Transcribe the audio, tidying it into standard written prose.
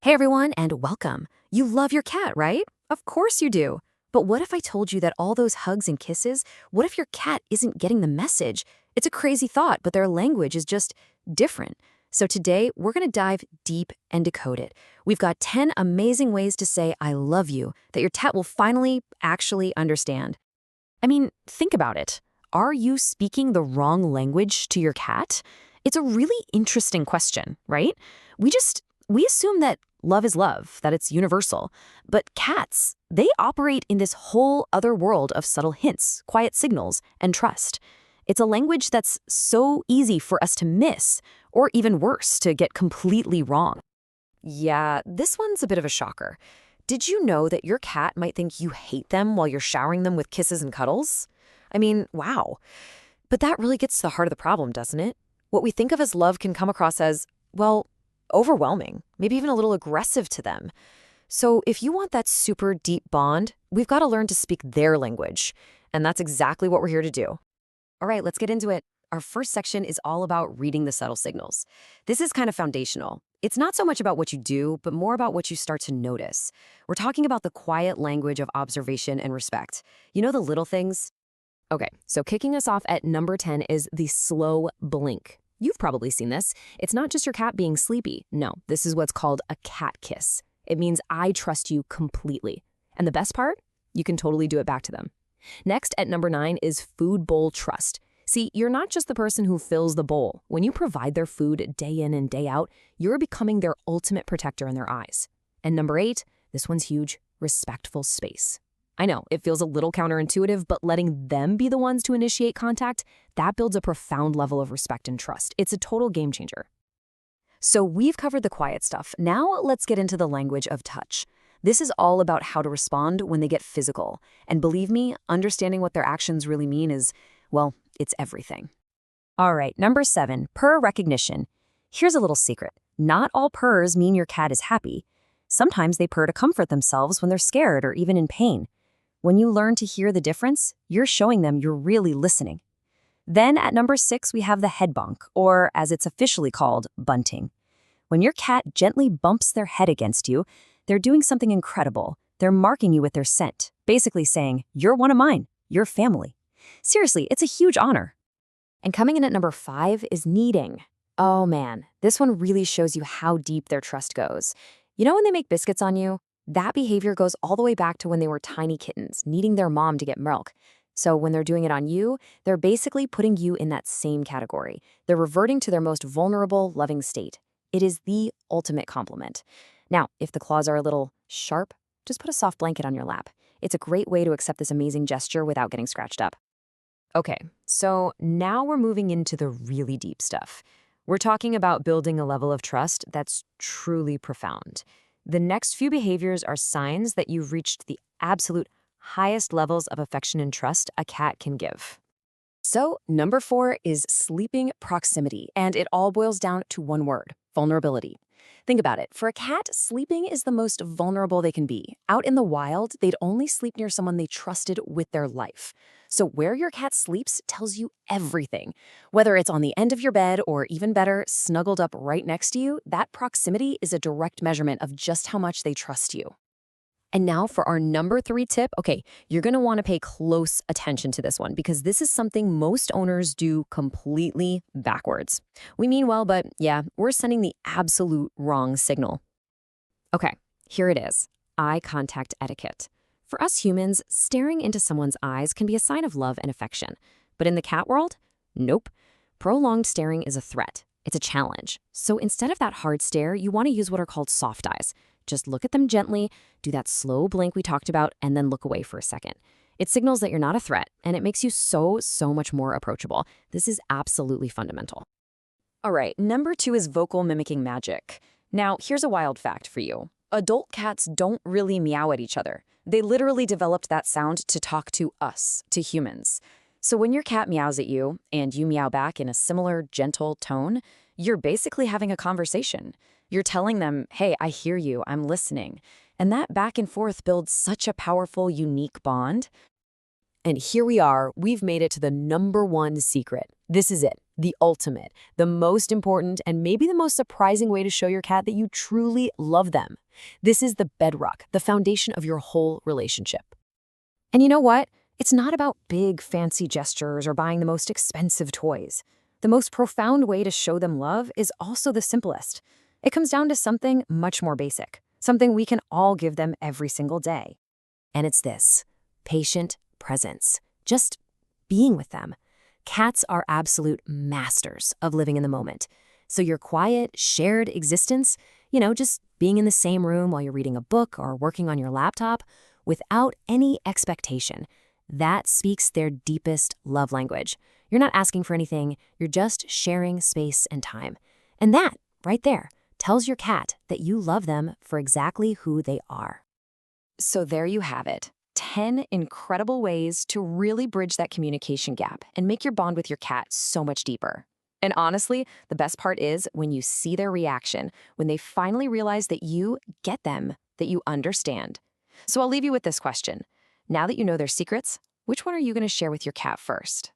Hey everyone, and welcome. You love your cat, right? Of course you do. But what if I told you that all those hugs and kisses, what if your cat isn't getting the message? It's a crazy thought, but their language is just different. So today, we're going to dive deep and decode it. We've got 10 amazing ways to say I love you that your cat will finally actually understand. I mean, think about it. Are you speaking the wrong language to your cat? It's a really interesting question, right? We assume that love is love, that it's universal. But cats, they operate in this whole other world of subtle hints, quiet signals, and trust. It's a language that's so easy for us to miss, or even worse, to get completely wrong. Yeah, this one's a bit of a shocker. Did you know that your cat might think you hate them while you're showering them with kisses and cuddles? I mean, wow. But that really gets to the heart of the problem, doesn't it? What we think of as love can come across as, well, overwhelming, maybe even a little aggressive to them. So if you want that super deep bond, we've got to learn to speak their language. And that's exactly what we're here to do. All right, let's get into it. Our first section is all about reading the subtle signals. This is kind of foundational. It's not so much about what you do, but more about what you start to notice. We're talking about the quiet language of observation and respect. You know, the little things? Okay, so kicking us off at number 10 is the slow blink. You've probably seen this. It's not just your cat being sleepy. No, this is what's called a cat kiss. It means I trust you completely. And the best part? You can totally do it back to them. Next, at number 9 is food bowl trust. See, you're not just the person who fills the bowl. When you provide their food day in and day out, you're becoming their ultimate protector in their eyes. And number 8, this one's huge, respectful space. I know, it feels a little counterintuitive, but letting them be the ones to initiate contact, that builds a profound level of respect and trust. It's a total game changer. So we've covered the quiet stuff. Now let's get into the language of touch. This is all about how to respond when they get physical. And believe me, understanding what their actions really mean is, well, it's everything. All right, number 7, purr recognition. Here's a little secret. Not all purrs mean your cat is happy. Sometimes they purr to comfort themselves when they're scared or even in pain. When you learn to hear the difference, you're showing them you're really listening. Then at number 6, we have the head bonk, or as it's officially called, bunting. When your cat gently bumps their head against you, they're doing something incredible. They're marking you with their scent, basically saying, you're one of mine, you're family. Seriously, it's a huge honor. And coming in at number 5 is kneading. Oh man, this one really shows you how deep their trust goes. You know when they make biscuits on you? That behavior goes all the way back to when they were tiny kittens, needing their mom to get milk. So when they're doing it on you, they're basically putting you in that same category. They're reverting to their most vulnerable, loving state. It is the ultimate compliment. Now, if the claws are a little sharp, just put a soft blanket on your lap. It's a great way to accept this amazing gesture without getting scratched up. Okay, so now we're moving into the really deep stuff. We're talking about building a level of trust that's truly profound. The next few behaviors are signs that you've reached the absolute highest levels of affection and trust a cat can give. So, number 4 is sleeping proximity, and it all boils down to one word: vulnerability. Think about it. For a cat, sleeping is the most vulnerable they can be. Out in the wild, they'd only sleep near someone they trusted with their life. So where your cat sleeps tells you everything. Whether it's on the end of your bed or even better, snuggled up right next to you, that proximity is a direct measurement of just how much they trust you. And now for our number 3 tip. Okay, you're going to want to pay close attention to this one because this is something most owners do completely backwards. We mean well, but yeah, we're sending the absolute wrong signal. Okay, here it is. Eye contact etiquette. For us humans, staring into someone's eyes can be a sign of love and affection. But in the cat world, nope. Prolonged staring is a threat. It's a challenge. So instead of that hard stare, you want to use what are called soft eyes. Just look at them gently, do that slow blink we talked about, and then look away for a second. It signals that you're not a threat, and it makes you so much more approachable. This is absolutely fundamental. All right, number 2 is vocal mimicking magic. Now, here's a wild fact for you. Adult cats don't really meow at each other. They literally developed that sound to talk to us, to humans. So when your cat meows at you, and you meow back in a similar, gentle tone, you're basically having a conversation. You're telling them, hey, I hear you, I'm listening. And that back and forth builds such a powerful, unique bond. And here we are, we've made it to the number 1 secret. This is it. The ultimate, the most important, and maybe the most surprising way to show your cat that you truly love them. This is the bedrock, the foundation of your whole relationship. And you know what? It's not about big, fancy gestures or buying the most expensive toys. The most profound way to show them love is also the simplest. It comes down to something much more basic, something we can all give them every single day. And it's this: patient presence. Just being with them. Cats are absolute masters of living in the moment. So your quiet, shared existence, just being in the same room while you're reading a book or working on your laptop, without any expectation, that speaks their deepest love language. You're not asking for anything, you're just sharing space and time. And that, right there, tells your cat that you love them for exactly who they are. So there you have it. 10 incredible ways to really bridge that communication gap and make your bond with your cat so much deeper. And honestly, the best part is when you see their reaction, when they finally realize that you get them, that you understand. So I'll leave you with this question. Now that you know their secrets, which one are you going to share with your cat first?